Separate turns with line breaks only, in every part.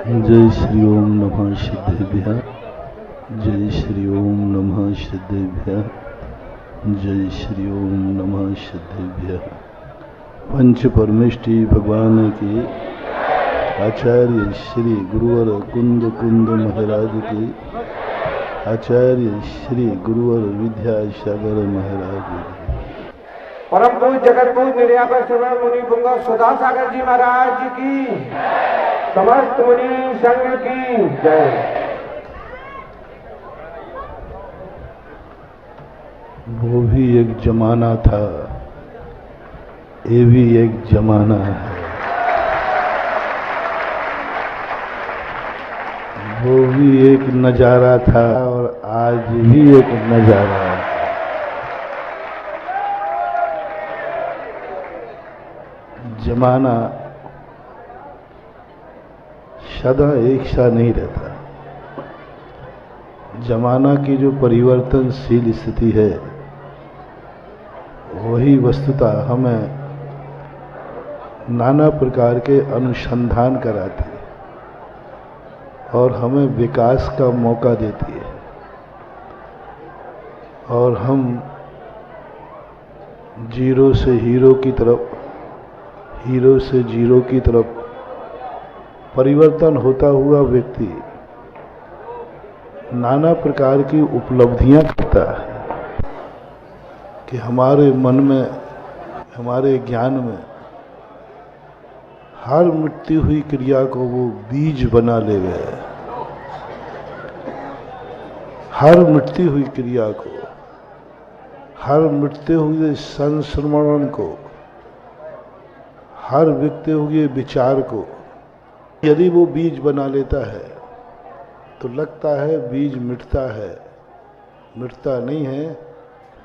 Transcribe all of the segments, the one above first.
जय श्री ओम नमः सिद्धेभ्यः। जय श्री ओम नमः सिद्धेभ्यः। जय श्री ओम नमः सिद्धेभ्यः। पंच परमेष्टि भगवान के आचार्य श्री गुरुवर कुंद कुंद महाराज के आचार्य श्री गुरुवर विद्यासागर महाराज के
परम पूज्य जगत पूज्य निर्यापर श्रवण मुनि पुंग सुधा सागर जी महाराज की, समस्त मुनि संघ की जय।
वो भी एक जमाना था, ये भी एक जमाना है। वो भी एक नजारा था और आज भी एक नजारा है। जमाना सदा एक सा नहीं रहता। जमाना की जो परिवर्तनशील स्थिति है वही वस्तुतः हमें नाना प्रकार के अनुसंधान कराती है और हमें विकास का मौका देती है, और हम जीरो से हीरो की तरफ, हीरो से जीरो की तरफ परिवर्तन होता हुआ व्यक्ति नाना प्रकार की उपलब्धियां करता है कि हमारे मन में, हमारे ज्ञान में हर मिटती हुई क्रिया को वो बीज बना ले गए। हर मिटती हुई क्रिया को, हर मिटते हुए संस्मरण को, हर बिकते हुए विचार को यदि वो बीज बना लेता है तो लगता है बीज मिटता है, मिटता नहीं है,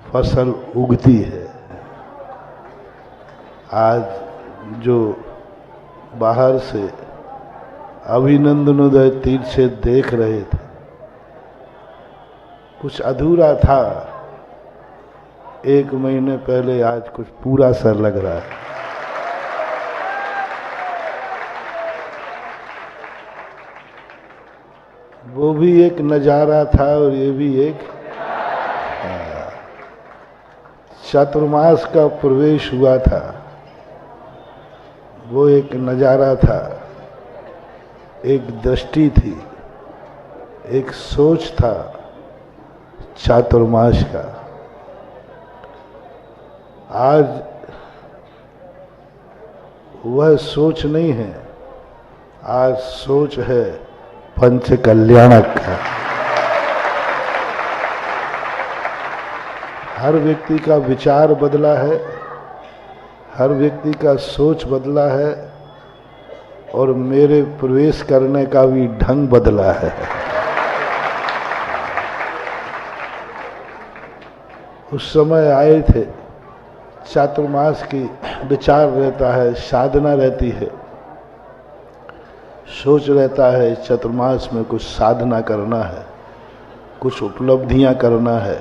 फसल उगती है। आज जो बाहर से अभिनंदनोदय तीर से देख रहे थे, कुछ अधूरा था 1 महीने पहले, आज कुछ पूरा सा लग रहा है। वो भी एक नजारा था और ये भी एक चातुर्मास का प्रवेश हुआ था। वो एक नजारा था, एक दृष्टि थी, एक सोच था चातुर्मास का। आज वह सोच नहीं है, आज सोच है पंच कल्याणक का। हर व्यक्ति का विचार बदला है, हर व्यक्ति का सोच बदला है, और मेरे प्रवेश करने का भी ढंग बदला है। उस समय आए थे, चातुर्मास की विचार रहता है, साधना रहती है, सोच रहता है चतुर्मास में कुछ साधना करना है, कुछ उपलब्धियां करना है,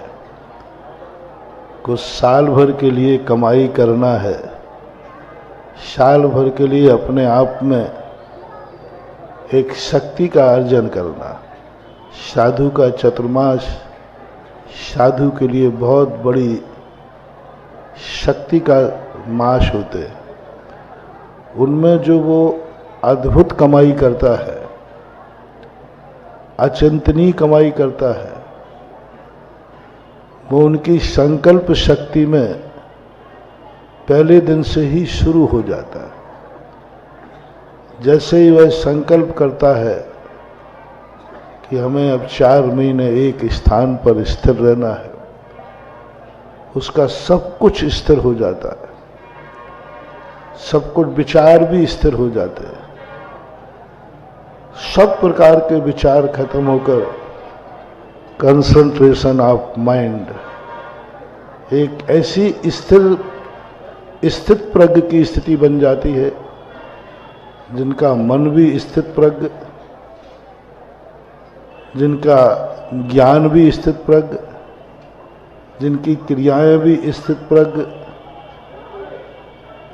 कुछ साल भर के लिए कमाई करना है, साल भर के लिए अपने आप में एक शक्ति का अर्जन करना। साधु का चतुर्मास साधु के लिए बहुत बड़ी शक्ति का मास होते। उनमें जो वो अद्भुत कमाई करता है, अचिंतनीय कमाई करता है, वो उनकी संकल्प शक्ति में पहले दिन से ही शुरू हो जाता है। जैसे ही वह संकल्प करता है कि हमें अब 4 महीने एक स्थान पर स्थिर रहना है, उसका सब कुछ स्थिर हो जाता है, सब कुछ विचार भी स्थिर हो जाते हैं। सब प्रकार के विचार खत्म होकर कंसंट्रेशन ऑफ माइंड, एक ऐसी स्थित प्रज्ञ की स्थिति बन जाती है जिनका मन भी स्थित प्रज्ञ, जिनका ज्ञान भी स्थित प्रज्ञ, जिनकी क्रियाएं भी स्थित प्रज्ञ,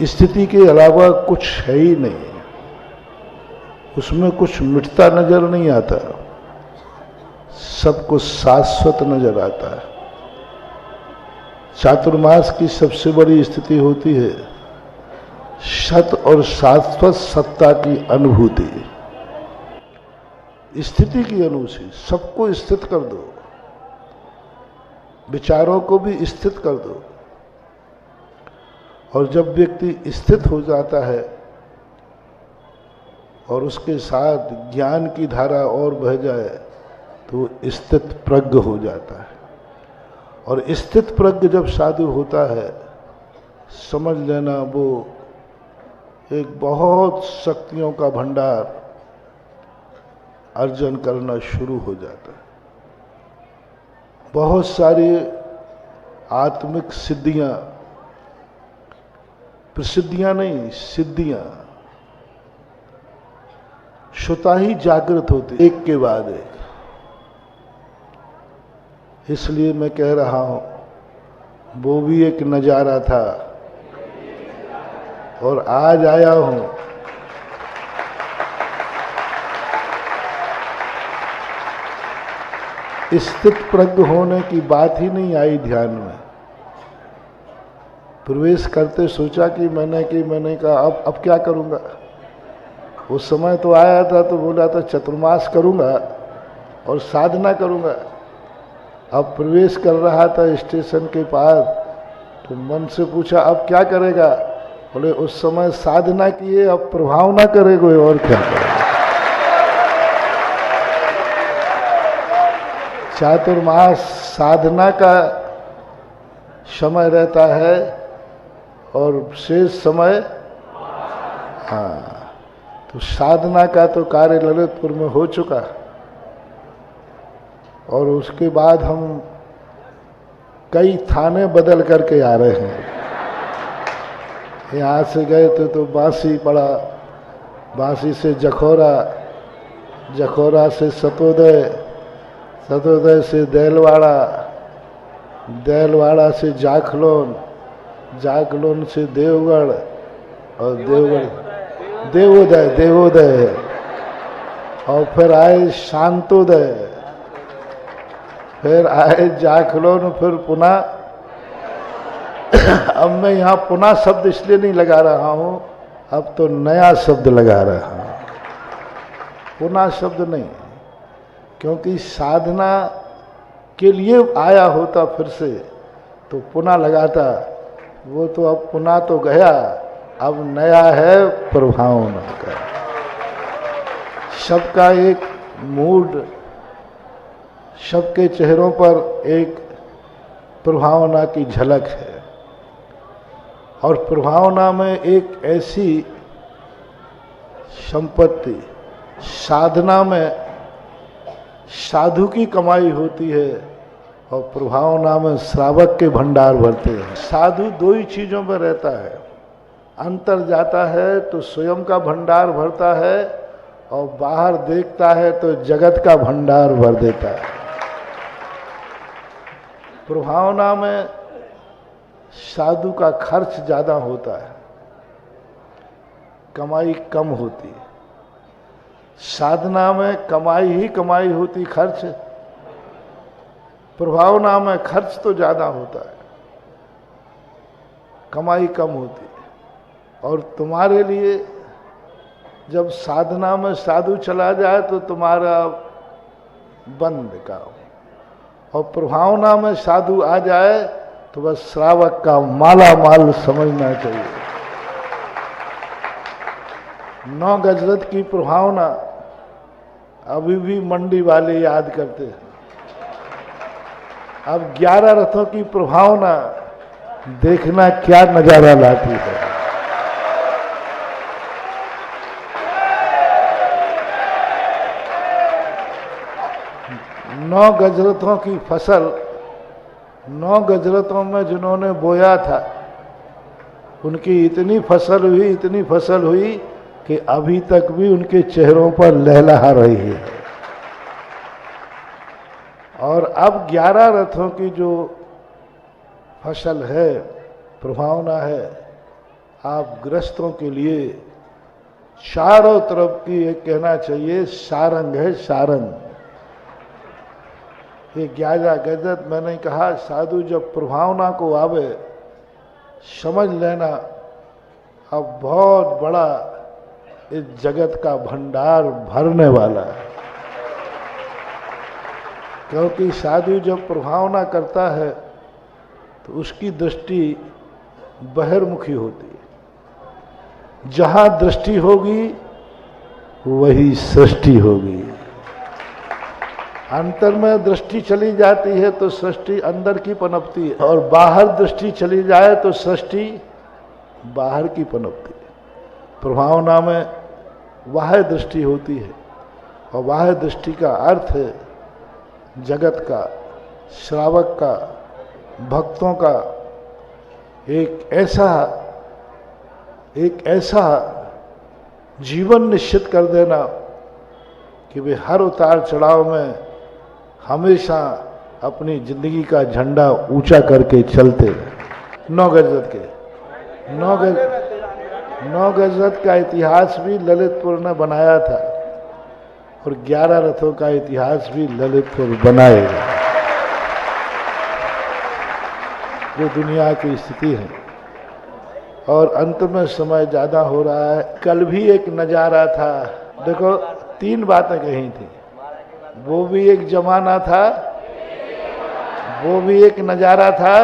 स्थिति के अलावा कुछ है ही नहीं। उसमें कुछ मिटता नजर नहीं आता, सब कुछ शाश्वत नजर आता है। चातुर्मास की सबसे बड़ी स्थिति होती है सत और शाश्वत सत्ता की अनुभूति, स्थिति की अनुभूति। सबको स्थित कर दो, विचारों को भी स्थित कर दो, और जब व्यक्ति स्थित हो जाता है और उसके साथ ज्ञान की धारा और बह जाए तो स्थित प्रज्ञ हो जाता है। और स्थित प्रज्ञ जब साधु होता है, समझ लेना वो एक बहुत शक्तियों का भंडार अर्जन करना शुरू हो जाता है। बहुत सारी आत्मिक सिद्धियां, प्रसिद्धियां नहीं, सिद्धियां स्वतः ही जागृत होती, एक के बाद एक। इसलिए मैं कह रहा हूं, वो भी एक नजारा था और आज आया हूं। स्थित प्रज्ञ होने की बात ही नहीं आई ध्यान में। प्रवेश करते सोचा कि मैंने कहा अब क्या करूंगा। उस समय तो आया था तो बोला था चतुर्मास करूंगा और साधना करूंगा। अब प्रवेश कर रहा था स्टेशन के पास तो मन से पूछा अब क्या करेगा। बोले उस समय साधना किए, अब प्रभाव ना करे कोई और क्या करेगा। चातुर्मास साधना का समय रहता है और शेष समय, हाँ, तो साधना का तो कार्य ललितपुर में हो चुका और उसके बाद हम कई थाने बदल करके आ रहे हैं। यहाँ से गए तो बांसी पड़ा, बांसी से जखौरा, जखौरा से सतोदय, सतोदय से देलवाड़ा, देलवाड़ा से जाखलोन, जाखलोन से देवगढ़ और देवगढ़ देवोदय, देवोदय है और फिर आए शांतोदय, फिर आए जाखलोन, फिर पुनः अब मैं यहाँ पुनः शब्द इसलिए नहीं लगा रहा हूँ, अब तो नया शब्द लगा रहा हूँ, पुनः शब्द नहीं, क्योंकि साधना के लिए आया होता फिर से तो पुनः लगाता। वो तो अब पुनः तो गया, अब नया है प्रभावना का। सबका एक मूड, सबके चेहरों पर एक प्रभावना की झलक है और प्रभावना में एक ऐसी संपत्ति, साधना में साधु की कमाई होती है और प्रभावना में श्रावक के भंडार भरते हैं। साधु दो ही चीजों में रहता है, अंतर जाता है तो स्वयं का भंडार भरता है और बाहर देखता है तो जगत का भंडार भर देता है। प्रभावना में साधु का खर्च ज्यादा होता है, कमाई कम होती है। साधना में कमाई ही कमाई होती, खर्च, प्रभावना में खर्च तो ज्यादा होता है, कमाई कम होती है। और तुम्हारे लिए जब साधना में साधु चला जाए तो तुम्हारा बंद का, और प्रभावना में साधु आ जाए तो बस श्रावक का माला माल समझना चाहिए। 9 गजरत की प्रभावना अभी भी मंडी वाले याद करते हैं। अब 11 रथों की प्रभावना देखना क्या नजारा लाती है। नौ गजरतों की फसल, 9 गजरतों में जिन्होंने बोया था उनकी इतनी फसल हुई कि अभी तक भी उनके चेहरों पर लहलहा रही है। और अब 11 रथों की जो फसल है, प्रभावना है, आप गृहस्थों के लिए चारों तरफ की एक कहना चाहिए सारंग है, सारंग। ये 11 गजत मैंने कहा, साधु जब प्रभावना को आवे समझ लेना अब बहुत बड़ा इस जगत का भंडार भरने वाला है। क्योंकि साधु जब प्रभावना करता है तो उसकी दृष्टि बहिर्मुखी होती है। जहां दृष्टि होगी वही सृष्टि होगी। अंतर में दृष्टि चली जाती है तो सृष्टि अंदर की पनपती है, और बाहर दृष्टि चली जाए तो सृष्टि बाहर की पनपती है। प्रभावना में बाह्य दृष्टि होती है, और बाह्य दृष्टि का अर्थ है जगत का, श्रावक का, भक्तों का एक ऐसा जीवन निश्चित कर देना कि वे हर उतार चढ़ाव में हमेशा अपनी जिंदगी का झंडा ऊंचा करके चलते। 9 गजत के 9 गजत का इतिहास भी ललितपुर ने बनाया था, और 11 रथों का इतिहास भी ललितपुर बनाएगा। जो दुनिया की स्थिति है, और अंत में समय ज्यादा हो रहा है। कल भी एक नजारा था, देखो 3 बातें कही थी। वो भी एक जमाना था, वो भी एक नजारा था,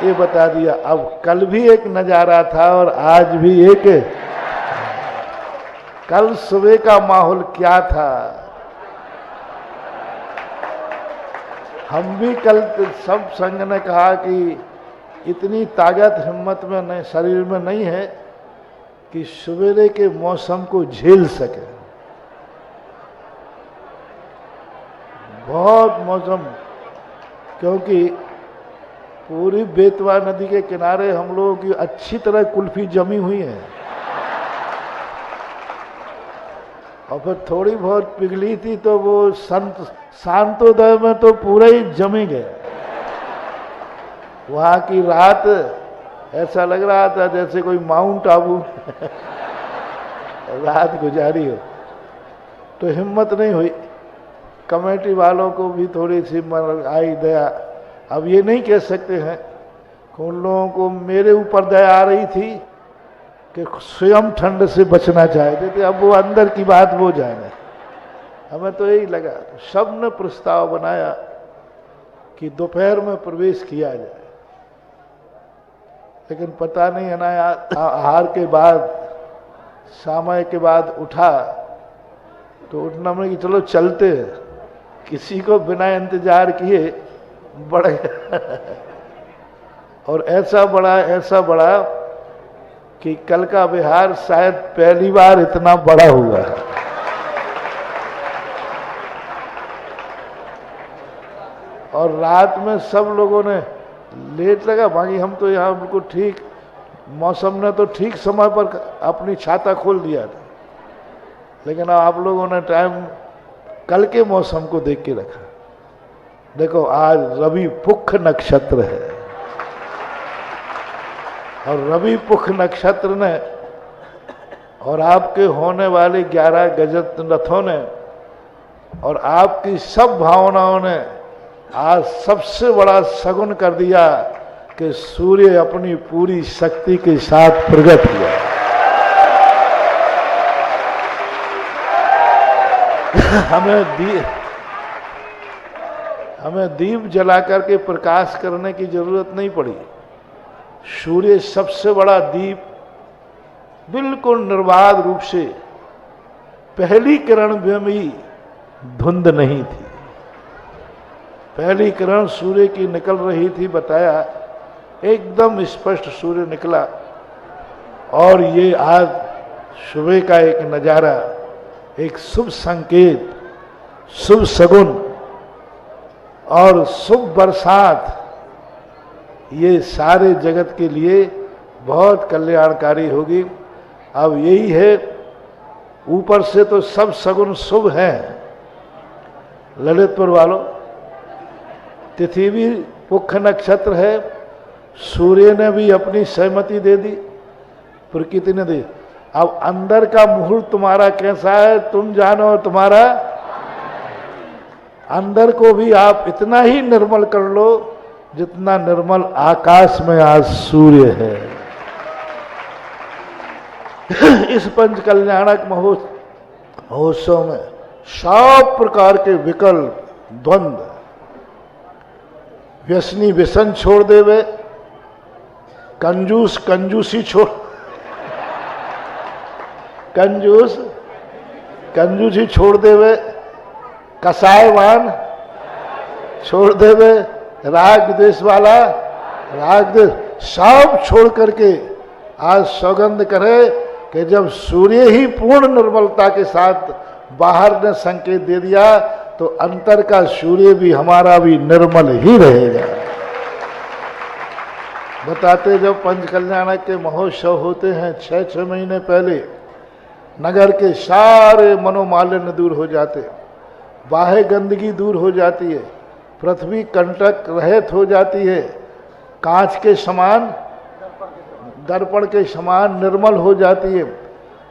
ये बता दिया। अब कल भी एक नजारा था और आज भी एक। कल सुबह का माहौल क्या था? हम भी कल सब संघ ने कहा कि इतनी ताकत हिम्मत में नहीं, शरीर में नहीं है कि सवेरे के मौसम को झेल सके। बहुत मौसम, क्योंकि पूरी बेतवा नदी के किनारे हम लोगों की अच्छी तरह कुल्फी जमी हुई है, और फिर थोड़ी बहुत पिघली थी तो वो शांतोदय में तो पूरा ही जमी गया। वहां की रात ऐसा लग रहा था जैसे कोई माउंट आबू रात गुजारी हो। तो हिम्मत नहीं हुई। कमेटी वालों को भी थोड़ी सी आई दया। अब ये नहीं कह सकते हैं कि उन लोगों को मेरे ऊपर दया आ रही थी कि स्वयं ठंड से बचना चाहते थे। अब वो अंदर की बात वो जाने। हमें तो यही लगा, सब ने प्रस्ताव बनाया कि दोपहर में प्रवेश किया जाए, लेकिन पता नहीं है ना, आहार के बाद, समय के बाद उठा तो उठना में कि चलो चलते हैं। किसी को बिना इंतजार किए बढ़ गया और ऐसा बड़ा कि कल का बिहार शायद पहली बार इतना बड़ा हुआ है। और रात में सब लोगों ने लेट लगा, बाकी हम तो यहाँ बिल्कुल ठीक, मौसम ने तो ठीक समय पर अपनी छाता खोल दिया था, लेकिन आप लोगों ने टाइम कल के मौसम को देख के रखा। देखो आज रवि पुख नक्षत्र है, और रवि पुख नक्षत्र ने और आपके होने वाले 11 गजत रथों ने और आपकी सब भावनाओं ने आज सबसे बड़ा सगुन कर दिया कि सूर्य अपनी पूरी शक्ति के साथ प्रकट हुआ। हमें दीप जला करके प्रकाश करने की जरूरत नहीं पड़ी। सूर्य सबसे बड़ा दीप बिल्कुल निर्बाध रूप से, पहली किरण में भी धुंध नहीं थी। पहली किरण सूर्य की निकल रही थी, बताया एकदम स्पष्ट सूर्य निकला। और ये आज सुबह का एक नजारा, एक शुभ संकेत, शुभ सगुन और शुभ बरसात, ये सारे जगत के लिए बहुत कल्याणकारी होगी। अब यही है, ऊपर से तो सब सगुन शुभ हैं। ललितपुर वालों, तिथि भी पुख नक्षत्र है, सूर्य ने भी अपनी सहमति दे दी, प्रकृति ने दी। अब अंदर का मुहूर्त तुम्हारा कैसा है तुम जानो, तुम्हारा अंदर को भी आप इतना ही निर्मल कर लो जितना निर्मल आकाश में आज सूर्य है। इस पंच कल्याणक महोत्सव में सब प्रकार के विकल्प, द्वंद्व, व्यसनी व्यसन छोड़ देवे, कंजूस कंजूसी छोड़, कंजूसी छोड़ देवे, कसायवान छोड़ देवे, राग द्वेष वाला, राग द्वेष सब छोड़ करके आज सौगंध करे कि जब सूर्य ही पूर्ण निर्मलता के साथ बाहर ने संकेत दे दिया तो अंतर का सूर्य भी हमारा भी निर्मल ही रहेगा। बताते जब पंच कल्याणक के महोत्सव होते हैं 6-6 महीने पहले नगर के सारे मनोमालिन्य दूर हो जाते, बाह्य गंदगी दूर हो जाती है, पृथ्वी कंटक रहित हो जाती है, कांच के समान, दर्पण के समान निर्मल हो जाती है,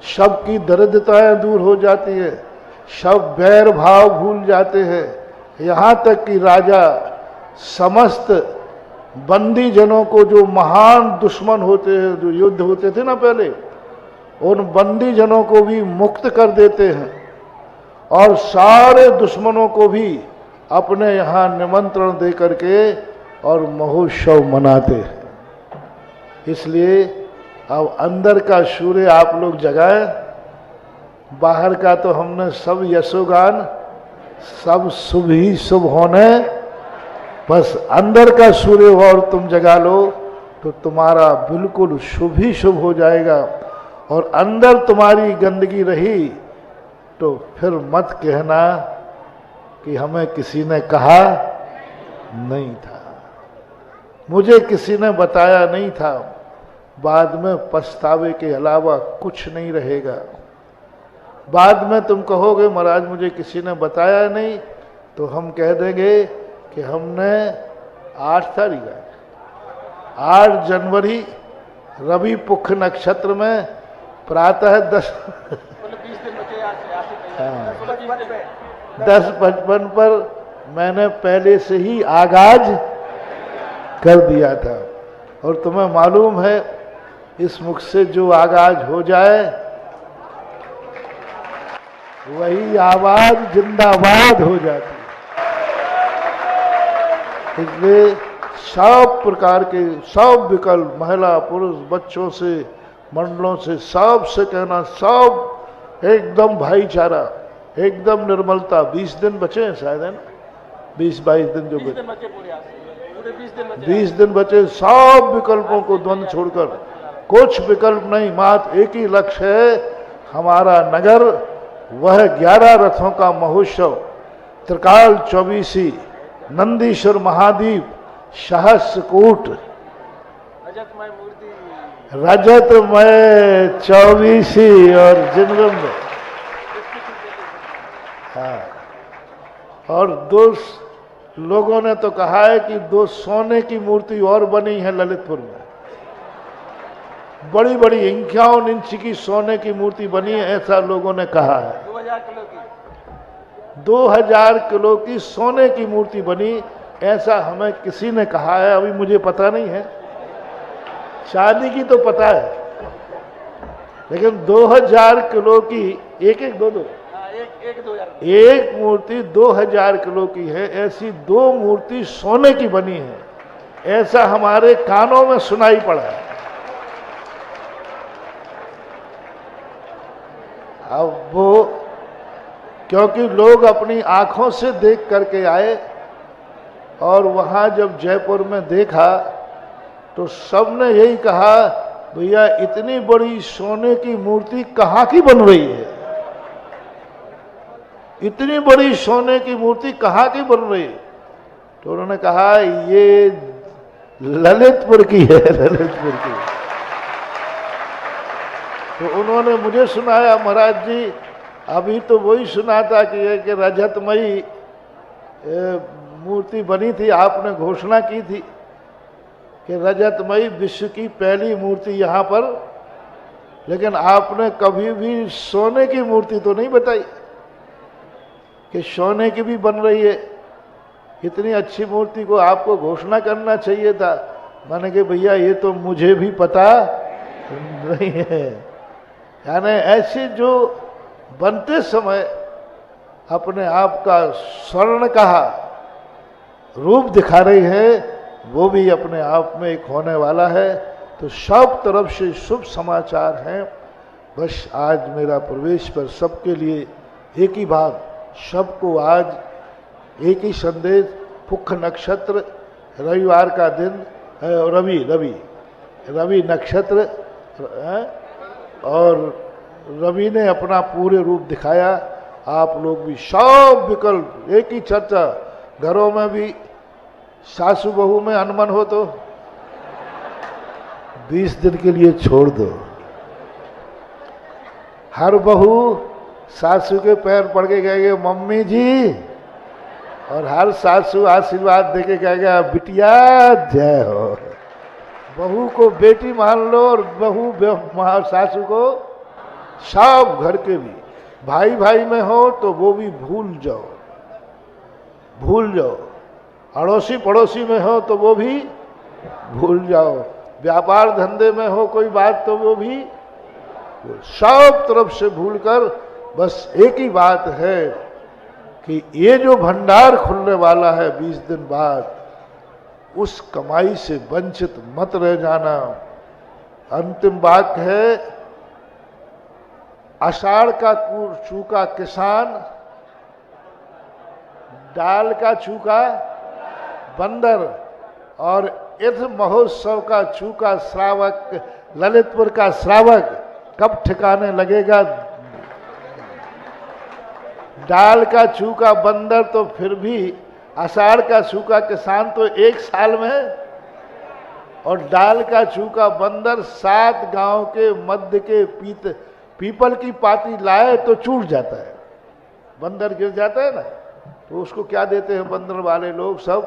सबकी दरिद्रताएं दूर हो जाती है, सब बैर भाव भूल जाते हैं, यहाँ तक कि राजा समस्त बंदी जनों को, जो महान दुश्मन होते हैं, जो युद्ध होते थे ना पहले, उन बंदी जनों को भी मुक्त कर देते हैं और सारे दुश्मनों को भी अपने यहाँ निमंत्रण दे करके और महोत्सव मनाते हैं। इसलिए अब अंदर का सूर्य आप लोग जगाएं, बाहर का तो हमने सब यशोगान, सब शुभ ही शुभ होने, बस अंदर का सूर्य और तुम जगा लो तो तुम्हारा बिल्कुल शुभ ही शुभ हो जाएगा। और अंदर तुम्हारी गंदगी रही तो फिर मत कहना कि हमें किसी ने कहा नहीं था, मुझे किसी ने बताया नहीं था। बाद में पछतावे के अलावा कुछ नहीं रहेगा। बाद में तुम कहोगे महाराज मुझे किसी ने बताया नहीं, तो हम कह देंगे कि हमने 8 तारीख 8 जनवरी रवि पुख नक्षत्र में प्रातः 10:55 पर मैंने पहले से ही आगाज कर दिया था। और तुम्हें मालूम है इस मुख से जो आगाज हो जाए वही आवाज जिंदाबाद हो जाती है। इसलिए सब प्रकार के सब विकल्प, महिला पुरुष बच्चों से मंडलों से सब से कहना, सब एकदम भाईचारा, एकदम निर्मलता। 20 दिन बचे हैं शायद, है ना, 20-22 दिन जो बचे, 20 दिन बचे। सब विकल्पों को द्वंद्व छोड़कर, कुछ विकल्प नहीं, मात्र एक ही लक्ष्य है, हमारा नगर वह 11 रथों का महोत्सव, त्रिकाल चौबीसी, नंदीश्वर महादीप, सहस्रकूट, रजतमय चौबीसी और जिनगम में, हाँ। और 2 लोगों ने तो कहा है कि 2 सोने की मूर्ति और बनी है ललितपुर में, बड़ी बड़ी 51 इंच की सोने की मूर्ति बनी है, ऐसा लोगों ने कहा है। 2000 किलो की सोने की मूर्ति बनी, ऐसा हमें किसी ने कहा है, अभी मुझे पता नहीं है। चांदी की तो पता है, लेकिन 2000 किलो की एक मूर्ति 2000 किलो की है, ऐसी 2 मूर्ति सोने की बनी है, ऐसा हमारे कानों में सुनाई पड़ा है। अब वो क्योंकि लोग अपनी आंखों से देख करके आए और वहां जब जयपुर में देखा तो सबने यही कहा, भैया इतनी बड़ी सोने की मूर्ति कहाँ की बन रही है, इतनी बड़ी सोने की मूर्ति कहाँ की बन रही है? तो उन्होंने कहा ये ललितपुर की है, ललितपुर की। तो उन्होंने मुझे सुनाया, महाराज जी अभी तो वही सुना था कि रजतमयी मूर्ति बनी थी, आपने घोषणा की थी कि रजतमयी विश्व की पहली मूर्ति यहाँ पर लेकिन आपने कभी भी सोने की मूर्ति तो नहीं बताई कि सोने की भी बन रही है। इतनी अच्छी मूर्ति को आपको घोषणा करना चाहिए था। मैंने कहा भैया ये तो मुझे भी पता नहीं है। यानी ऐसे जो बनते समय अपने आप का स्वर्ण का रूप दिखा रही है, वो भी अपने आप में एक होने वाला है। तो सब तरफ से शुभ समाचार हैं। बस आज मेरा प्रवेश पर सबके लिए एक ही बात, सबको आज एक ही संदेश। पुख नक्षत्र, रविवार का दिन, रवि नक्षत्र है, और रवि ने अपना पूरे रूप दिखाया। आप लोग भी सब विकल्प, एक ही चर्चा, घरों में भी सासू बहू में अनमन हो तो 20 दिन के लिए छोड़ दो। हर बहू सासू के पैर पड़ के कहेगा मम्मी जी, और हर सासू आशीर्वाद देके कहेगा बिटिया जय हो। बहू को बेटी मान लो और बहू सासू को, सब घर के भी भाई भाई में हो तो वो भी भूल जाओ। अड़ोसी पड़ोसी में हो तो वो भी भूल जाओ। व्यापार धंधे में हो कोई बात तो वो भी, सब तरफ से भूलकर बस एक ही बात है कि ये जो भंडार खुलने वाला है 20 दिन बाद, उस कमाई से वंचित मत रह जाना। अंतिम वाक्य है, आषाढ़ का चूका किसान, डाल का चूका बंदर, और इस महोत्सव का चूका श्रावक, ललितपुर का श्रावक कब ठिकाने लगेगा। डाल का चूका बंदर तो फिर भी, आषाढ़ का चूका किसान तो 1 साल में, और डाल का चूका बंदर 7 गांव के मध्य के पीपल की पाती लाए तो टूट जाता है, बंदर गिर जाता है ना। तो उसको क्या देते हैं बंदर वाले लोग सब,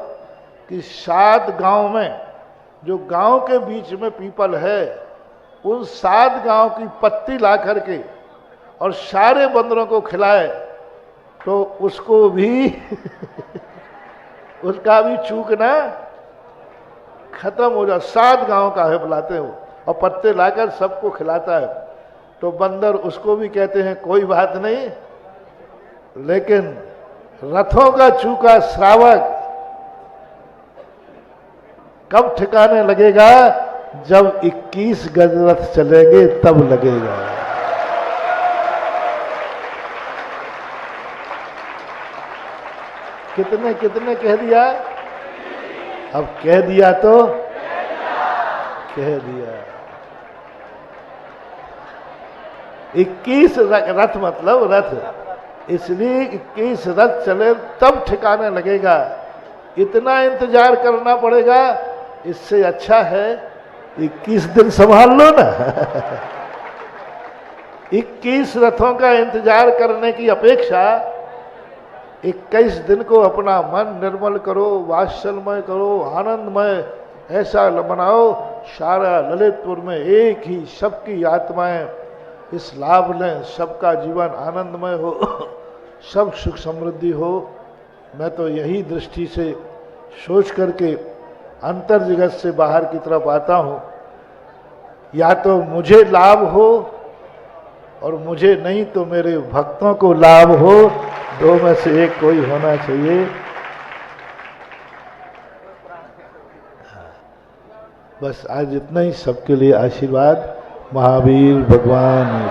कि 7 गांव में, जो गांव के बीच में पीपल है, उन 7 गांव की पत्ती ला करके और सारे बंदरों को खिलाए तो उसको भी उसका भी चूकना खत्म हो जाए। 7 गांव का है बुलाते हो, और पत्ते लाकर सबको खिलाता है। तो बंदर उसको भी कहते हैं कोई बात नहीं, लेकिन रथों का चूका श्रावक कब ठिकाने लगेगा, जब 21 गज रथ चलेंगे तब लगेगा। कितने कह दिया, अब कह दिया तो कह दिया। 21 रथ मतलब रथ, इसलिए 21 रथ चले तब ठिकाने लगेगा। इतना इंतजार करना पड़ेगा, इससे अच्छा है 21 दिन संभाल लो ना। 21 रथों का इंतजार करने की अपेक्षा 21 दिन को अपना मन निर्मल करो, वात्सल्यमय करो, आनंदमय ऐसा बनाओ। सारा ललितपुर में एक ही सबकी आत्माएं इस लाभ लें, सबका जीवन आनंदमय हो, सब सुख समृद्धि हो। मैं तो यही दृष्टि से सोच करके अंतर जगत से बाहर की तरफ आता हूँ। या तो मुझे लाभ हो और मुझे नहीं तो मेरे भक्तों को लाभ हो, 2 में से एक कोई होना चाहिए। बस आज इतना ही, सबके लिए आशीर्वाद। महावीर भगवान।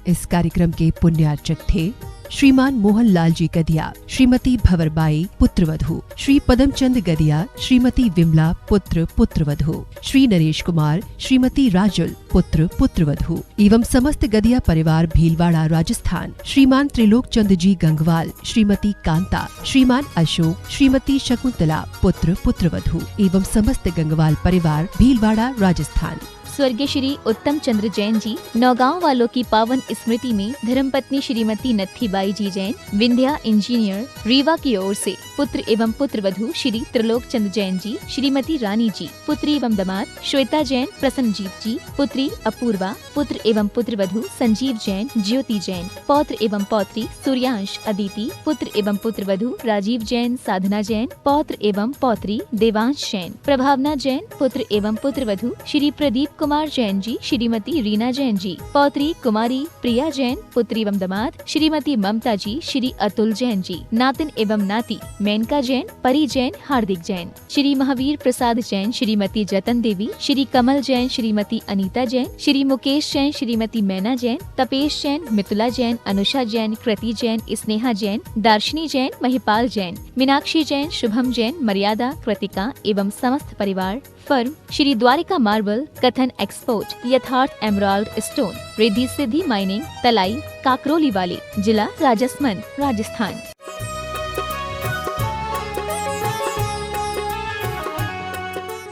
इस कार्यक्रम के पुण्यार्चक थे श्रीमान मोहनलाल जी गदिया, श्रीमती भंवरबाई पुत्रवधू, श्री पदमचंद गदिया, श्रीमती विमला पुत्र पुत्रवधू, श्री नरेश कुमार, श्रीमती राजुल पुत्र पुत्रवधू एवं समस्त गदिया परिवार भीलवाड़ा राजस्थान, श्रीमान त्रिलोक चंद जी गंगवाल, श्रीमती कांता, श्रीमान अशोक, श्रीमती शकुंतला पुत्र पुत्रवधू एवं समस्त गंगवाल परिवार भीलवाड़ा राजस्थान।
स्वर्गीय श्री उत्तम चंद्र जैन जी नौगांव वालों की पावन स्मृति में धर्मपत्नी श्रीमती नत्थीबाई जी जैन, विंध्या इंजीनियर, रीवा की ओर से पुत्र एवं पुत्रवधू श्री त्रिलोक चंद जैन जी, श्रीमती रानी जी। पुत्री एवं दामाद श्वेता जैन, प्रसन्नजीत जी। पुत्री अपूर्वा। पुत्र एवं पुत्रवधू संजीव जैन, ज्योति जैन। पौत्र एवं पौत्री सूर्यांश, अदिति। पुत्र एवं पुत्रवधू राजीव जैन, साधना जैन। पौत्र एवं पौत्री देवांश जैन, प्रभावना जैन। पुत्र एवं पुत्रवधू श्री प्रदीप कुमार जैन जी, श्रीमती रीना जैन जी। पौत्री कुमारी प्रिया जैन। पुत्री एवं दामाद श्रीमती ममता जी, श्री अतुल जैन जी। नातिन एवं नाती मेनका जैन, परी जैन, हार्दिक जैन। श्री महावीर प्रसाद जैन, श्रीमती जतन देवी। श्री कमल जैन, श्रीमती अनीता जैन। श्री मुकेश जैन, श्रीमती मैना जैन। तपेश जैन, मितुला जैन, अनुषा जैन, कृति जैन, स्नेहा जैन, दार्शनी जैन, महिपाल जैन, मीनाक्षी जैन, शुभम जैन, मर्यादा, कृतिका एवं समस्त परिवार। फर्म श्री द्वारिका मार्बल, कथन एक्सपोर्ट, यथार्थ emerald stone, Riddhi Siddhi mining, तलाई, काकरोली वाली, जिला राजसमंद, राजस्थान।